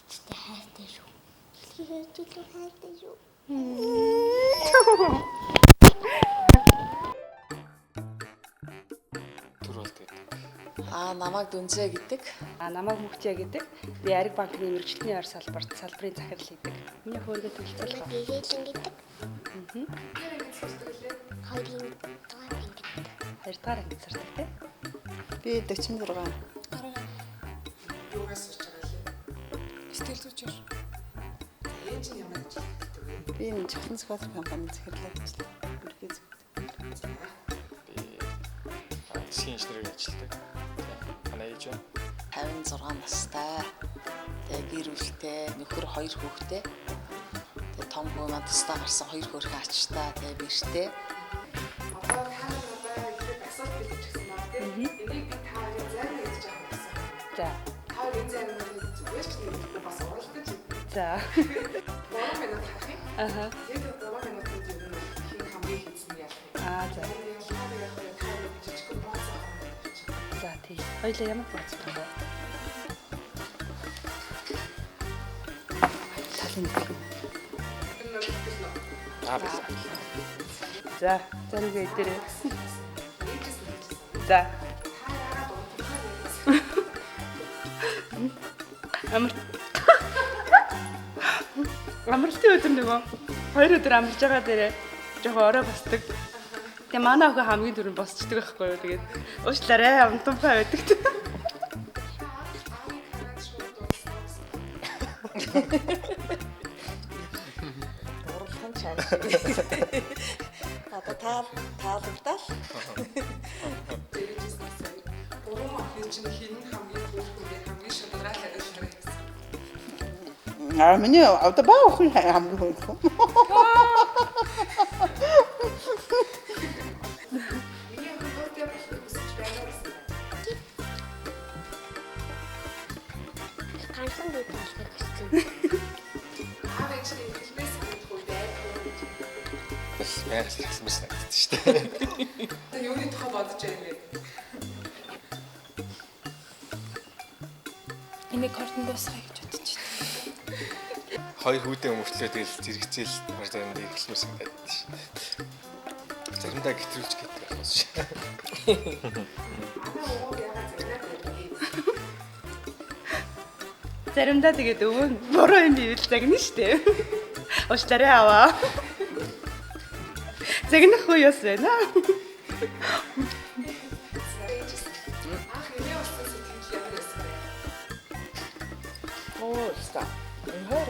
Эцтэй хайртай шүү. Хэлхий хайртай шүү. Намайг Дүнзээ гэдэг. Намайг Мөхчээ гэдэг. Би Ариг банкны мэрэгчлэлний ойр салбарт салбарын захирал хийдэг. Миний хөөргөө төлөвлөлт. Гэгээлэн гэдэг. Хоёрын Хоёрдугаар ангид сурдаг тийм. Би 46. Юугаас сурч байгаа лээ? Сэтгэл зүйчээр. Ээж нь ямар ажил хийдэг вэ? Би энэ Чахлан Сквадр компани захирлаад ажилладаг. Бүрхий зөв. Засгийн инженерээр ажилладаг. Манай ээж нь 56 настай. Тэгээ гэр бүлтэй, нөхөр 2 хүүхэдтэй. Тэгээ том хүү надтай гарсан 2 хөрхөн ачтай, тэгээ бэртэй. Одоо их асуулт бэлдэж гисэн баг тийм. Энийг би таарын зарим хийж байгаа гэсэн. За. Таар энэ зарим нь зүгээр ч нэг бас уралдаж. За. 3 минут харах юм. Аха. Тэгээд 3 минутын зүйл нь хин хамгийн хийсэн яах вэ? За. За тий. Хоёлаа ямар бодсон бэ? Талын. За, зэрэг өдөрөө. За. Амралтын өдөр нөгөө 2 өдөр амарч байгаа дээрээ жоохон орой басдаг. Тэгээ манай охин хамгийн түрүүнд босчдөг байхгүй юу. Тэгээд уучлаарай амтамхай байдаг. Уралхан чанар. Одоо таалагдал. Гурван охин чинь хин хамгийн хүүхдээ хамгийн шударгаалаад ажиллах гэсэн. Миний одоо баа охин хамгийн хөрхөн. ганцхан дээд талбай гэсэн. Аав ээж нь хэлмээс хэлэхгүй байдаг. бас байгаль хэлсэн мэт санагддаг шүү дээ. Одоо юуны тухай бодож байна вэ? Энийг кортон дуусгая гэж бодож байна. Хоёр хүүдээ өмөртлөө тэгэл зэрэгцээл mar заримдаа ихлмээр санагдаад шүү дээ. Заримдаа гэтрүүлж гэдэг болохоос шүү. Заримдаа тэгээд өвөө буруу юм бивэл загна штэ. Уучлаарай аваа. Загнах уу яс байна. Ах энэ болсон сэтгэл ямар байсан бэ? Ста. Энхэр.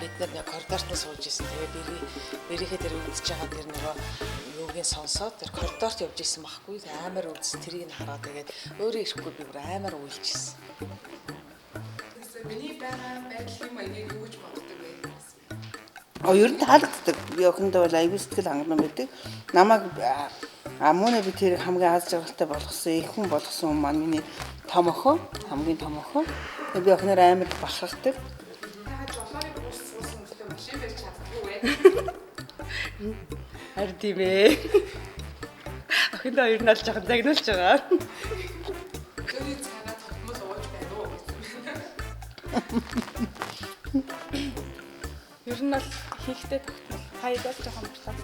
Бид нэг коридорт сууж исэн. Тэгээ бэрийнхээ дээр үзэж байгаа тэр нөгөө юугийн сонсоод тэр коридорт явж исэн байхгүй. Амар үз тэрийг хараад тэгээд өөрөө ирэхгүй би бүр амар уйлжсэн. Миний байдлын маягийг юу гэж боддог вэ? Ер нь таалагддаг. Би охиндоо бол аюул сэтгэл хангалуун байдаг. Намайг амууна би тэр хамгийн аз жаргалтай болгосон, их хүн болгосон хүн маань миний том охин, хамгийн том охин. Тэгээ би охиноор амар бахархдаг. Яагаад жолоорыг ууссан гэдэг машин байж чаддгүй вэ? Харин тийм ээ. Охиндоо ер нь аль жоохон загнуулж байгаа. Өөрийн цагаа тогтмол ууж байна уу гэсэн. Ер нь бол хийхтэй тогтмол. Хаягаар жоохон болоо.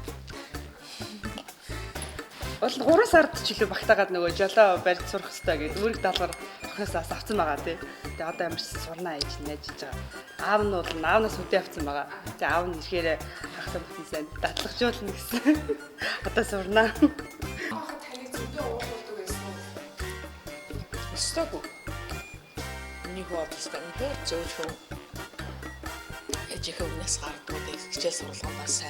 Бол 3 сард ч илүү багтаагаад нөгөө жолоо барьж сурах хэрэгтэй гэдэг үүрэг даалгавар охиноос авсан байгаа тий. Тэгээ одоо ямар ч сурнаа ээж нээж байгаа. Аав нь бол аавнаас үдээ авсан байгаа. Тэгээ аав нь ирэхээр хахсан бүтээсэн датлагжуулна гэсэн. Одоо сурнаа. Ахад таныг зөндөө уурлуулдаг байсан уу? Өстөг. Миний хөөдөлтэй үнээр зөв шүү. Ээжийнхээ үнээс гардгүй хичээл сургалтаас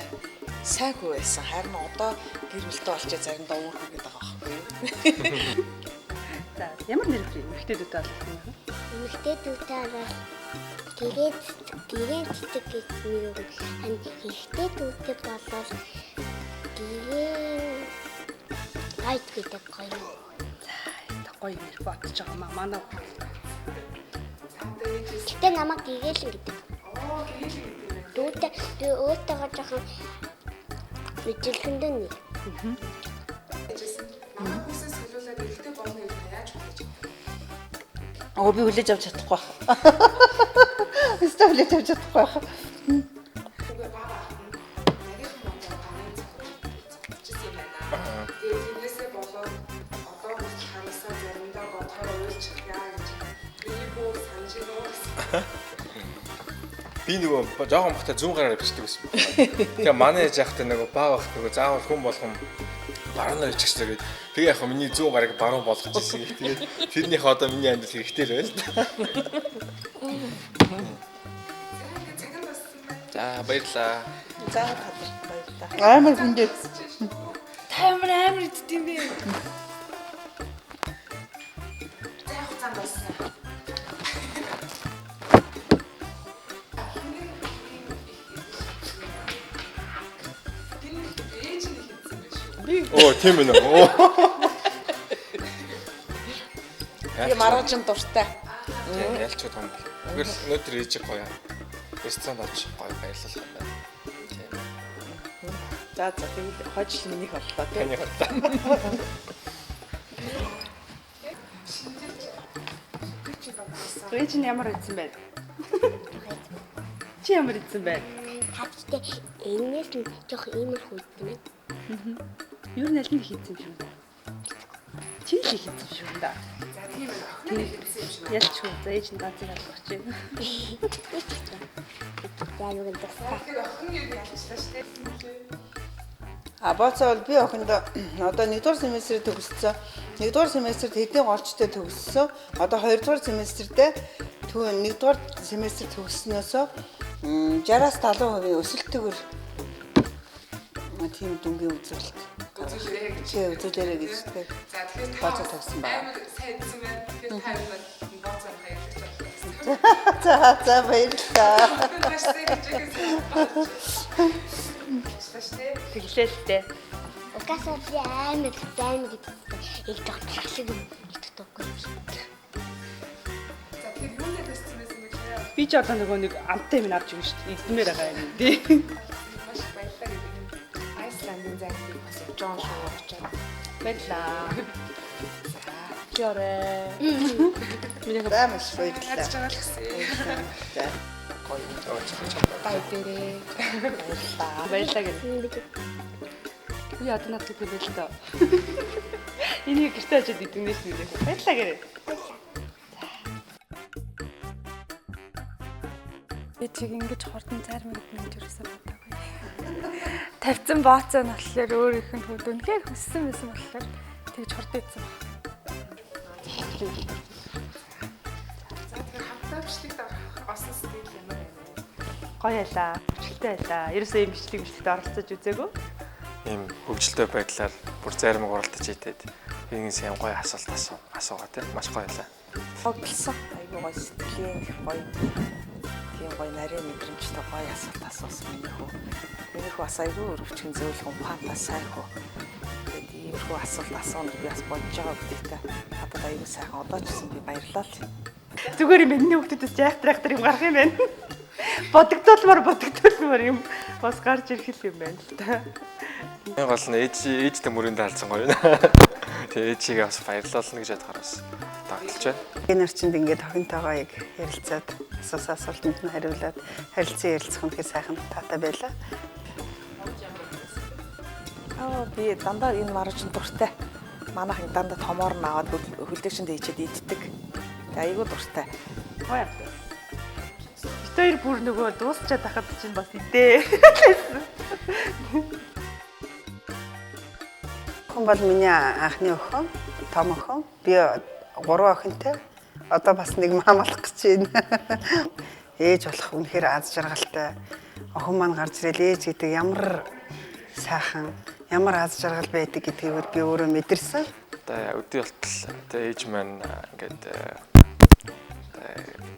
сайн хүү байсан. Харин одоо гэр бүлтэй болчихээ заримдаа уурах гэдэг байгаа байхгүй юу? За ямар нэрвэр эмэгтэйдүүтэй болох юм бэ? Эмэгтэйдүүтэй бол гэрээ цэцэг гэж нэр өгнө. Харин эмэгтэйдүүтэй болол гэрээ гайд гэдэг гоё. За гоё нэр бодож байгаа маа манай. Гэтэ намайг гэгээлэн гэдэг. Оо хийлээ гэдэг юм. Дүүтэй өөртөөгөө жоохон мэдлэгэндээ нэр. Намайг хүсээс хэлүүлээд эрэгтэй болно гэж яаж бодож байна? Би хүлээж авч чадахгүй байна. Эсвэл хүлээж авч чадахгүй байна. Үгүй бага нарийнхан модоо ганц зогсчихсан юм байна. Тэгээд тэрнээсээ болоод одоо хүрч ханасаа заримдаа бодохоор уйлж яа гэж миний бүр санаж байна. Би нөгөө жоохон бахта зүүн гараар бичдэг байсан. Тэгээ манай ээж яхтай нөгөө баа бахт нөгөө заавал хүн болгон баруунаар ичихсэн гэдэг. Тэгээ яг миний зүүн гарыг баруун болгочихсон. Тэгээд тэрнийх одоо миний амьдрал хэрэгтэй л байна. За баярлаа. Заагаад хадгалж баярлаа. Амар хүндээ. Амар иддэм бэ. За яг цаан болсон. Оо тийм ээ. Оо. Би маргажин дуртай. Ялч том. Тэгвэл өнөөдөр ээж гоё. Ресторанд очиж гоё баярлах юм байна. За тэгээд хожил минийх боллоо тийм. Таны хатаа. Ээж нь ямар идсэн бэ? Чи ямар идсэн бэ? Хавчтай энэс нь жоох иймэрхүү юм. Юу нь аль нь хийсэн юм бэ? Чи л хийсэн юм да. За тийм ээ. Охин нь хэлсэн юм шиг. Ялч хөө за ээж нь ганцыг алгах чинь. Яг үгүй тусаа. Тэгэхээр охин юу ялчлаа шүү дээ. Боцоо бол би охиндоо одоо 1-р семестрт төгссөн. 1-р семестрт хэдийн голчтой төгссөн. Одоо 2-р семестртээ 1-р семестр төгссөнөөсөө 60-аас 70% өсөлтөөр тийм дүнгийн үзүүлэлт. Үзүүлээрэй гэж. Үзүүлээрэй гэж тийм. За тэгэхээр Боцоо төгссөн байна. амар сайн идсэн байна. Тэгэхээр та хоёр боцоо баярлаж байна. За баярлалаа. Тэглээ л дээ. Угаасаа би амар гэдэг. Яг доктор шиг юм итгэдэггүй. За тэр юунаа дэссэн байсан бэ гэхээр Би ч одоо нөгөө нэг амттай юм авч өгнө шүү дээ. Эдмээр байгаа юм тий. маш их баярлалаа гэдэг. Айсландын зайг бас Джон шоу очоод Баярлаа. Чорэ. Миний Баймаш баярлалаа. яаж байгаа л гэсэн. За. Бай бэрээ. баярлаа гэнэ. Би одоо надад хэлээ л доо. Энийг гэртээ очоод идэвнээс нэлээ. Баярлаа гэнэ. Би чиг ингэж хурдан зарим мэднэ гэж юусэн бодоогүй. Тавьсан бооцоо нь болохоор өөр их нь хүүд үнэхээр хүссэн байсан болохоор тэгж хурдан идсэн баг. За тэгэхээр хамтаа бичлэгт осон сэтгэл ямар байна вэ? Гоё байлаа. Хүчлээ байлаа. Ерөөсөө юм бичлэгт оролцож үзээгүй. Ийм хөвгөлтэй байдлаар бүр зарим уралдаж идэд нэгэн сайн гоё асуулт асуугаа тийм маш гоё байлаа. Тоглосон. Айгуу гоё сэтгэлийн гоё. Тийм гоё нарийн мэдрэмжтэй гоё асуулт асуусан миний хүү. Миний хүү бас айгуу өрөвчгөн зөөлх ухаантай сайн хүү. Тэгээд иймэрхүү асуулт асууна би бас бодож байгаа гэдэгтэй. Надад айгуу сайхан одоо ч гэсэн би баярлалаа л. Зүгээр юм миний хүүхдүүдээс жайхтрах юм гарах юм байна. Бодогдуулмаар юм бас гарч ирэх юм байна л та. Энэ гол нь ээжтэй мөрөндөө халзсан гоё нэ. Тэгээ ээжигээ бас баярлуулна гэж бодохоор бас тогтолж байна. Энэ орчинд ингээд охинтойгоо яг ярилцаад асуултанд нь хариулаад харилцан ярилцах нь сайхан таатай байлаа. Би дандаа энэ маржин дуртай. Манайхан дандаа томоор нь аваад хөлдөгшөнд ичээд иддэг. Тэгээ айгуу дуртай. Гоё юм. Тэр бүр нөгөө дуусчаад байхад чинь бас идээ. Охин бол миний анхны охин, том охин. Би 3 охинтой. Одоо бас нэг маамлах гэж байна. Ээж болох үнэхээр аз жаргалтай. Охин маань гарч ирэл ээж гэдэг ямар сайхан, ямар аз жаргал байдаг гэдгийг би өөрөө мэдэрсэн. Одоо өдөө болтол тэгээ ээж маань ингээд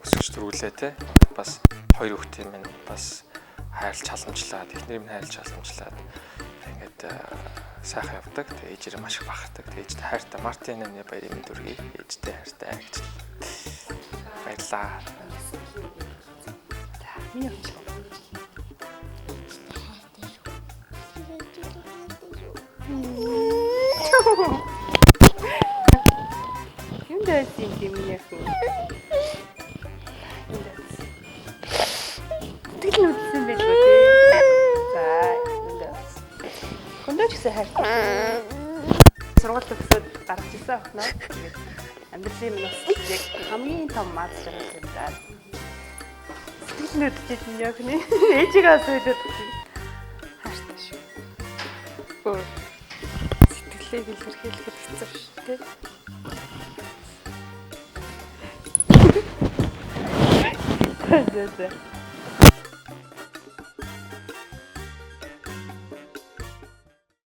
өсөж төрүүлээ те. Бас хоёр хүүхдийн минь бас хайрлж халамжлаад, эхнэр минь хайрлж халамжлаад ингээд сайхан явдаг. Тэгээ ээжээрээ маш их бахархдаг. Тэгээ ээжтэй хайртай Мартин нэмний баярын мэнд хүргэе. Ээжтэй хайртай гэж баярлаа. Миний хувьд юм байсан юм димнэх үү? Тэгэл нүдсэн байлгүй тий. За, эндээс. Хөндөөч гэсэн хайртай. Сургууль төгсөөд гарч ирсэн охиноо. Тэгээд амьдралын минь бас яг хамгийн том маад жаргал юм даа. Сэтгэл нүдчихэд нь яг нэ ээжигээ сойлоод хайртай шүү. Өөр сэтгэлийг илэрхийлэх хэцүү шүү дээ. Зэ.